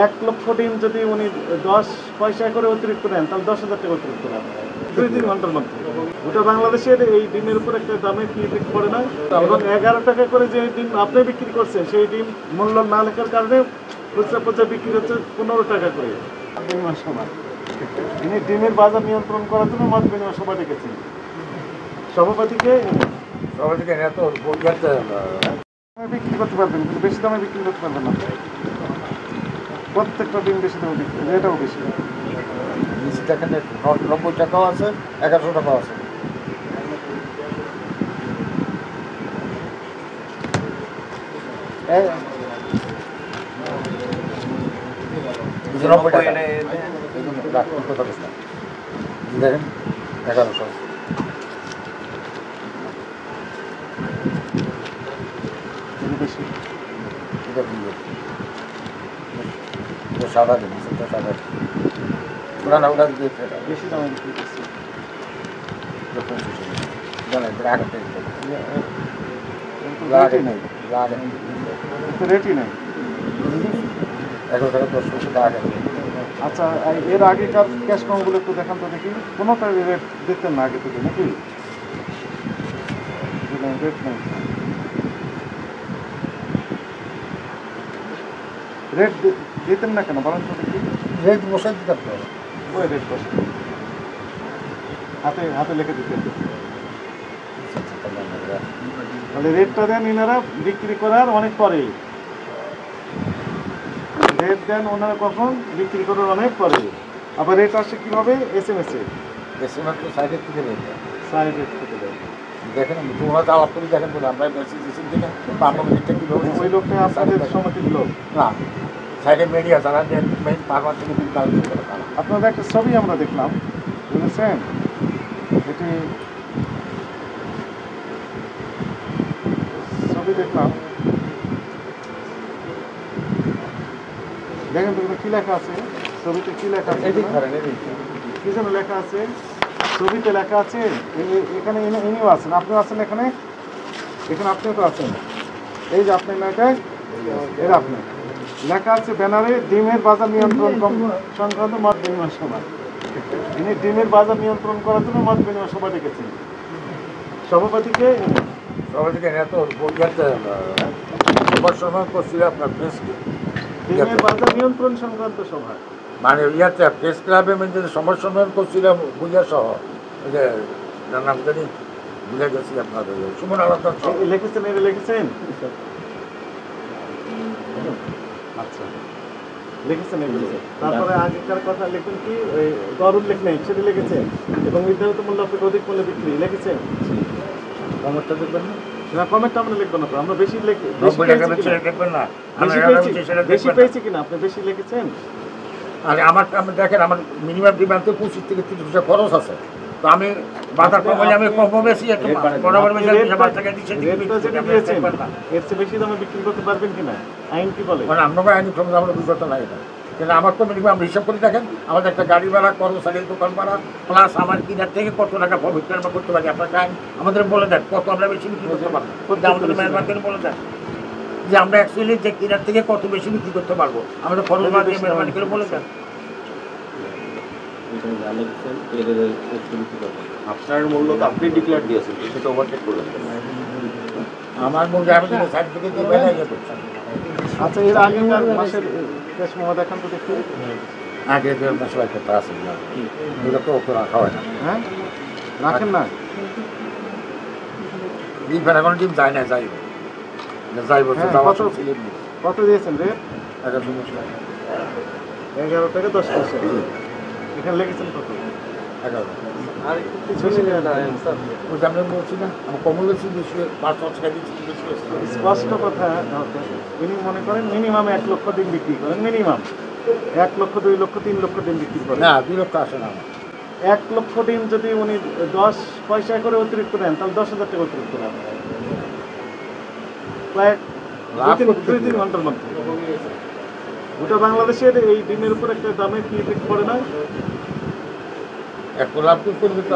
1 লক্ষ ডিম যদি উনি 10 পয়সা করে অতিরিক্ত নেন তাহলে 10,000 টাকা অতিরিক্ত নেন 2-3 ঘন্টার মধ্যে। গোটা বাংলাদেশের এই ডিমের উপর একটা দামে কি ইফেক্ট পড়ে না, এবং 11 টাকা করে যে ডিম আপনি বিক্রি করছেন সেই ডিম মূল্য না লেখার কারণে খুচরা পর্যায়ে বিক্রি হচ্ছে 15 টাকা করে। বিনিময় সভা, তিনি ডিমের বাজার নিয়ন্ত্রণ করার জন্য মত বিনিময় সভা ডেকেছেন। সভাপতিকে বিক্রি করতে পারবেন, কিন্তু বেশি দামে বিক্রি করতে পারবেন না। প্রত্যেকটা ডিম বেশি দামে বিক্রি, এটাও বেশি। দেখেন 90 টাকাও আছে, 1100 টাকাও আছে। দেখেন 1100 বেশি। সাদা দিন সাদা পুরানা ওটা দিয়ে বেশি দামে বিক্রি করছে। রেটই নেই। 11 টাকা 10 টাকা। আচ্ছা, এর আগেকার ক্যাশ কমগুলো একটু দেখান তো দেখি। কোনোটা রেট দিতেন না আগে থেকে নাকি? রেট নেই, রেট দিতেন না কেন বলেন তো দেখি? রেট বসাই দিতে হবে। ওই রেট বসে হাতে হাতে লিখে দিতেন, তাহলে রেটটা দেন এনারা বিক্রি করার অনেক পরে। রেট দেন ওনারা কখন? বিক্রি করার অনেক পরে। আবার রেট আসে কীভাবে? SMS এ। SMS তো সাইডের থেকে রেট সাইড রেট থেকে দেয়। দেখেন তোমরা তো আলাপ করে দেখেন বলে আমরা মেসেজ দিচ্ছি কিনা, 5 মিনিটটা কীভাবে ওই লোকটা আপনাদের সমিতির লোক না, সাইডে মিডিয়া যারা মেইন পারবার থেকে বিল কালেক্ট করে তারা। আপনাদের একটা ছবি আমরা দেখলাম, বুঝেছেন? এটি ছবি দেখলাম, দেখেন তো কী লেখা আছে ছবিতে, কী লেখা আছে? কি যেন লেখা আছে ছবিতে? লেখা আছে এখানে, ইনিও আছেন, আপনিও আছেন এখানে, এখানে আপনিও তো আছেন। এই যে আপনার লেখায় এর আপনি লেখা আছে ব্যানারে, ডিমের বাজার নিয়ন্ত্রণ সংক্রান্ত মত বিনিময় সভা। তিনি ডিমের বাজার নিয়ন্ত্রণ করার জন্য মত বিনিময় সভা ডেকেছেন। সভাপতিকে ডিমের বাজার নিয়ন্ত্রণ সংক্রান্ত সভা, মানে ইয়াতে প্রেস ক্লাবে সমস্যা করছিলাম বুঝা সহ, ওই যে নাম জানি বুঝে গেছি আপনাদের সুমন আলাদা লিখেছেন, এটা লিখেছেন? আচ্ছা, লিখেছেন এগুলো। তারপরে আগেকার কথা লিখুন কি, ওই দর উল্লেখ নেই সেটা লিখেছেন, এবং নির্ধারিত মূল্য অপেক্ষা অধিক মূল্যে বিক্রি লিখেছেন। কমেন্টটা দেখবেন না, কমেন্টটা আমরা লিখবো না, আমরা বেশি দেখবেন না, বেশি পেয়েছি কিনা আপনি বেশি লিখেছেন। আর আমার দেখেন আমার মিনিমাম ডিমান্ড 25 থেকে 30 টাকা খরচ আছে, তো আমি বাজার কমালে আমি কম বেশি একটু বরাবর এর চেয়ে বেশি দামে বিক্রি করতে পারবেন কিনা? আইন কি বলে? মানে আমরা আইনি ক্ষমতা আমরা বিগত নাই এটা, কিন্তু আমার তো মিনিমাম হিসাব করে দেখেন, আমাদের একটা গাড়ি ভাড়া, কর্মচারীর দোকান ভাড়া, প্লাস আমার কিনার থেকে কত টাকা প্রফিট আমরা করতে পারি। আপনাকে আইন আমাদের বলে দেন কত আমরা বেশি বিক্রি করতে পারবো, আমাদের মেহরবানি বলে দেন যে আমরা অ্যাকচুয়ালি যে কিনার থেকে কত বেশি বিক্রি করতে পারবো, আমাদের খরচ মেহরবানি করে বলে দেন। আপনার মূল্য তো আপনি ডিক্লেয়ার দিয়েছেন, সেটা ওভারটেক করলেন। আমার মূল্য আমি সার্টিফিকেট দিয়ে বেড়ে যেত। আচ্ছা, এর আগেকার মাসের ক্যাশ মেমো দেখান তো দেখি। আগে সবাই করতে আসেন না, এগুলো তো ওকে রাখা হয় না। হ্যাঁ, রাখেন না? ডিম ফের এখন ডিম যায় না, যাইব কত দিয়েছেন রে? 11 টাকা 10 পয়সা। এখানে লেগেছেন কত? 11। আর বলছি না আমি কমল বেশি 5 টাকা দিচ্ছি। স্পষ্ট কথা, উনি মনে করেন মিনিমাম 1 লক্ষ ডিম বিক্রি করেন, মিনিমাম 1 লক্ষ, 2 লক্ষ, 3 লক্ষ ডিম বিক্রি করেন। না, 2 লক্ষ আসে না। 1 লক্ষ ডিম যদি উনি 10 পয়সা করে অতিরিক্ত নেন তাহলে 10,000 টাকা অতিরিক্ত নেন, প্রায় 2-3 ঘন্টার মধ্যে। গোটা বাংলাদেশের এই ডিমের উপর একটা দামে কি ইফেক্ট পড়ে না,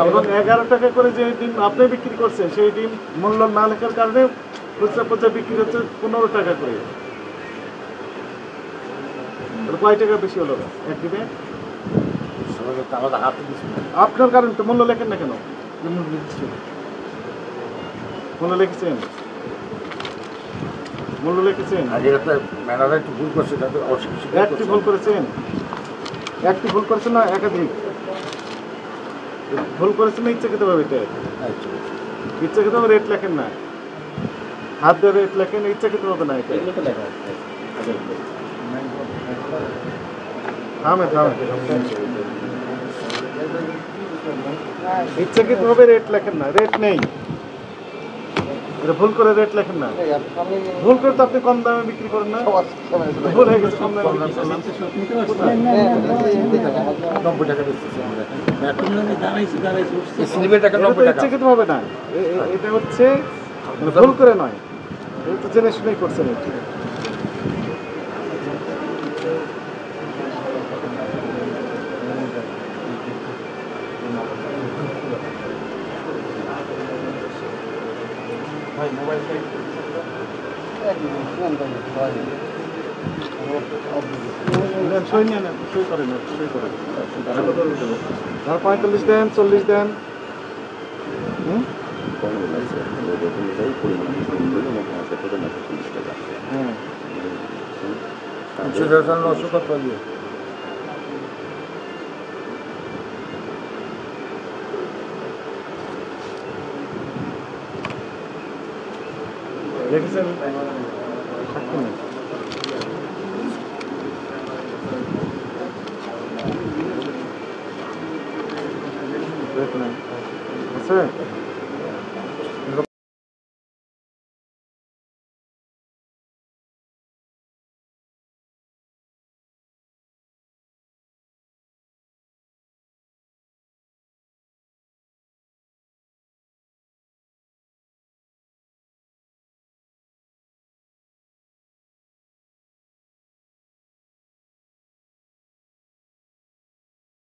এবং 11 টাকা করে যে ডিম আপনি বিক্রি করছেন সেই ডিম মূল্য না লেখার কারণে খুচরা পর্যায়ে বিক্রি হচ্ছে 15 টাকা করে। তাহলে কয় টাকা বেশি হলো এক দিনে? সবাই তো আলাদা হাতে দিচ্ছি না। আপনার কারণ তো মূল্য লেখেন না কেন? মূল্য লিখেছেন? মূল্য লিখেছেন? আর এটা তো ম্যানেজার একটু ভুল করছে, তাতে অস্বীকার একটি ভুল করেছেন? একটি ভুল করেছেন না একাধিক? ভুল করেছেন না ইচ্ছাকৃতভাবে? এটা ইচ্ছাকৃতভাবে রেট লেখেন না, হাত দিয়ে রেট লেখেন, ইচ্ছাকৃতভাবে না। এটা থামে থামে, ইচ্ছাকৃতভাবে রেট লেখেন না, রেট নেই। এটা ভুল করে রেট লেখেন না। ভুল করে তো আপনি কম দামে বিক্রি করেন না। ভুল হয়ে গেছে, কম দামে বিক্রি করলাম। 90 টাকা বেচতেছি আমরা। এই স্লিপের টাকা 90 টাকা। ইচ্ছাকৃতভাবে না, এটা হচ্ছে মানে ভুল করে নয়, এটা তো জেনে শুনেই করছেন। এটা সই নিয়ে নেন, সই করেন, সই করেন। 45 দেন, 40 দেন। হ্যাঁ, 900 কত দিয়ে? দেখেছেন সাক্ষী নেই। দেখলেন আছে?